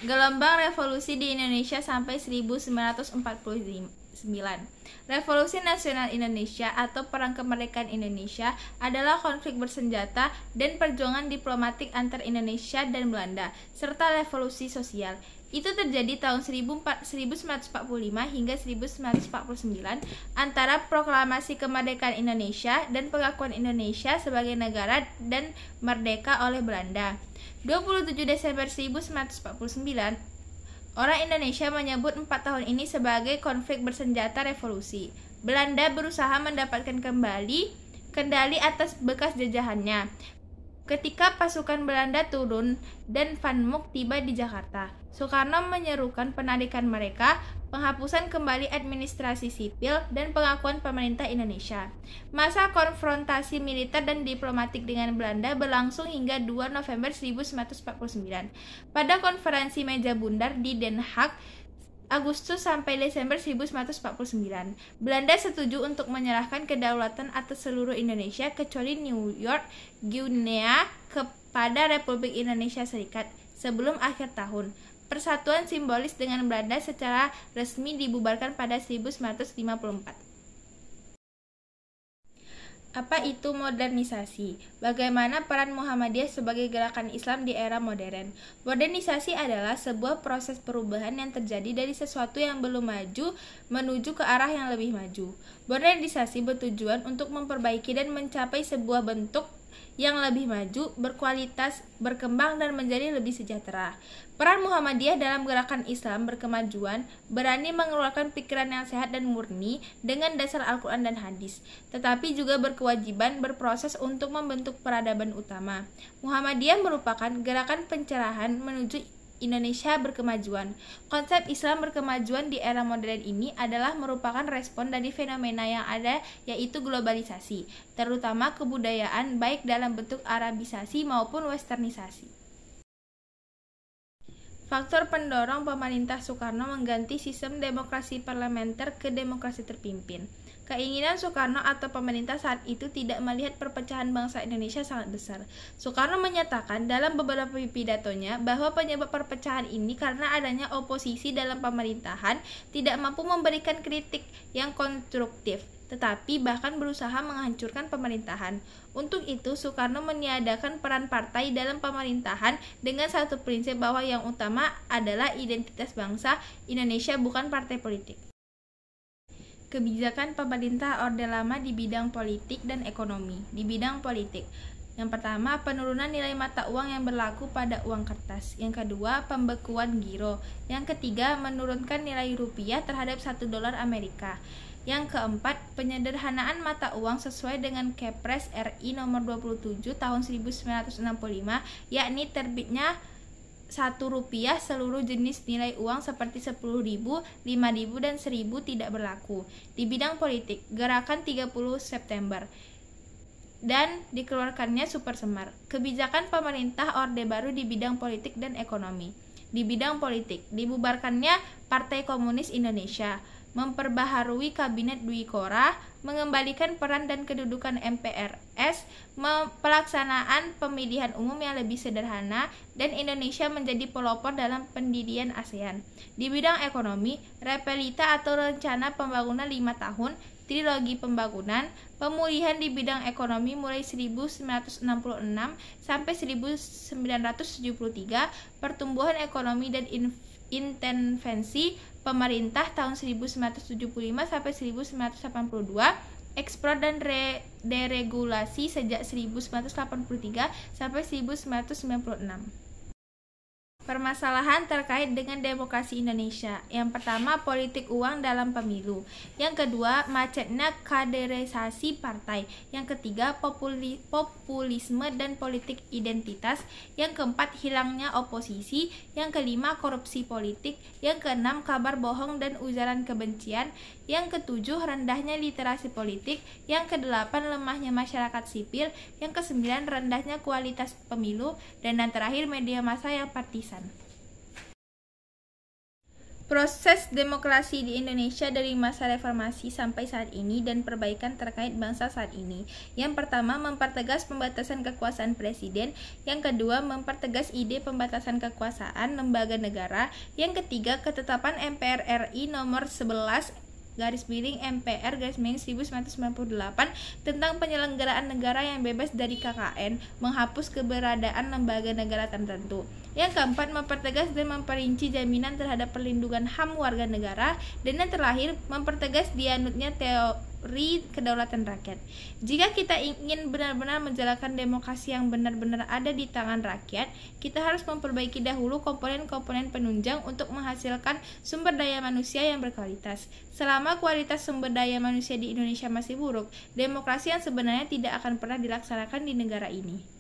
Gelombang revolusi di Indonesia sampai 1949. Revolusi Nasional Indonesia atau Perang Kemerdekaan Indonesia adalah konflik bersenjata dan perjuangan diplomatik antar Indonesia dan Belanda, serta revolusi sosial. Itu terjadi tahun 1945 hingga 1949 antara proklamasi kemerdekaan Indonesia dan pengakuan Indonesia sebagai negara dan merdeka oleh Belanda. 27 Desember 1949, orang Indonesia menyebut 4 tahun ini sebagai konflik bersenjata revolusi. Belanda berusaha mendapatkan kembali kendali atas bekas jajahannya. Ketika pasukan Belanda turun dan Van Mook tiba di Jakarta, Soekarno menyerukan penarikan mereka, penghapusan kembali administrasi sipil, dan pengakuan pemerintah Indonesia. Masa konfrontasi militer dan diplomatik dengan Belanda berlangsung hingga 2 November 1949. Pada konferensi meja bundar di Den Haag, Agustus sampai Desember 1949, Belanda setuju untuk menyerahkan kedaulatan atas seluruh Indonesia kecuali New York, Guinea kepada Republik Indonesia Serikat sebelum akhir tahun. Persatuan simbolis dengan Belanda secara resmi dibubarkan pada 1954. Apa itu modernisasi? Bagaimana peran Muhammadiyah sebagai gerakan Islam di era modern? Modernisasi adalah sebuah proses perubahan yang terjadi dari sesuatu yang belum maju menuju ke arah yang lebih maju. Modernisasi bertujuan untuk memperbaiki dan mencapai sebuah bentuk yang lebih maju, berkualitas, berkembang, dan menjadi lebih sejahtera. Peran Muhammadiyah dalam gerakan Islam berkemajuan berani mengeluarkan pikiran yang sehat dan murni dengan dasar Al-Quran dan hadis, tetapi juga berkewajiban berproses untuk membentuk peradaban utama. Muhammadiyah merupakan gerakan pencerahan menuju Indonesia berkemajuan. Konsep Islam berkemajuan di era modern ini adalah merupakan respon dari fenomena yang ada, yaitu globalisasi, terutama kebudayaan baik dalam bentuk Arabisasi maupun Westernisasi. Faktor pendorong pemerintah Soekarno mengganti sistem demokrasi parlementer ke demokrasi terpimpin. Keinginan Soekarno atau pemerintah saat itu tidak melihat perpecahan bangsa Indonesia sangat besar. Soekarno menyatakan dalam beberapa pidatonya bahwa penyebab perpecahan ini karena adanya oposisi dalam pemerintahan tidak mampu memberikan kritik yang konstruktif, tetapi bahkan berusaha menghancurkan pemerintahan. Untuk itu, Soekarno meniadakan peran partai dalam pemerintahan dengan satu prinsip bahwa yang utama adalah identitas bangsa Indonesia, bukan partai politik. Kebijakan pemerintah Orde Lama di bidang politik dan ekonomi. Di bidang politik, yang pertama, penurunan nilai mata uang yang berlaku pada uang kertas. Yang kedua, pembekuan giro. Yang ketiga, menurunkan nilai rupiah terhadap 1 dolar Amerika. Yang keempat, penyederhanaan mata uang sesuai dengan Kepres RI nomor 27 tahun 1965, yakni terbitnya Rp1 seluruh jenis nilai uang seperti 10.000, 5.000, dan 1.000 tidak berlaku. Di bidang politik, gerakan 30 September dan dikeluarkannya Super Semar. Kebijakan pemerintah Orde Baru di bidang politik dan ekonomi. Di bidang politik, dibubarkannya Partai Komunis Indonesia, memperbaharui Kabinet Dwi Korah, mengembalikan peran dan kedudukan MPRS, pelaksanaan pemilihan umum yang lebih sederhana, dan Indonesia menjadi pelopor dalam pendirian ASEAN. Di bidang ekonomi, Repelita atau Rencana Pembangunan 5 tahun, Trilogi Pembangunan, pemulihan di bidang ekonomi mulai 1966 sampai 1973, pertumbuhan ekonomi dan intervensi pemerintah tahun 1975 sampai 1982, ekspor dan deregulasi sejak 1983 sampai 1996. Permasalahan terkait dengan demokrasi Indonesia. Yang pertama, politik uang dalam pemilu. Yang kedua, macetnya kaderisasi partai. Yang ketiga, populisme dan politik identitas. Yang keempat, hilangnya oposisi. Yang kelima, korupsi politik. Yang keenam, kabar bohong dan ujaran kebencian. Yang ketujuh, rendahnya literasi politik. Yang kedelapan, lemahnya masyarakat sipil. Yang kesembilan, rendahnya kualitas pemilu. Dan yang terakhir, media massa yang partisan. Proses demokrasi di Indonesia dari masa reformasi sampai saat ini dan perbaikan terkait bangsa saat ini. Yang pertama, mempertegas pembatasan kekuasaan presiden. Yang kedua, mempertegas ide pembatasan kekuasaan lembaga negara. Yang ketiga, ketetapan MPR RI nomor 11 MPR 1998 tentang penyelenggaraan negara yang bebas dari KKN, menghapus keberadaan lembaga negara tertentu. Yang keempat, mempertegas dan memperinci jaminan terhadap perlindungan HAM warga negara. Dan yang terakhir, mempertegas dianutnya teori kedaulatan rakyat. Jika kita ingin benar-benar menjalankan demokrasi yang benar-benar ada di tangan rakyat, kita harus memperbaiki dahulu komponen-komponen penunjang untuk menghasilkan sumber daya manusia yang berkualitas. Selama kualitas sumber daya manusia di Indonesia masih buruk, demokrasi yang sebenarnya tidak akan pernah dilaksanakan di negara ini.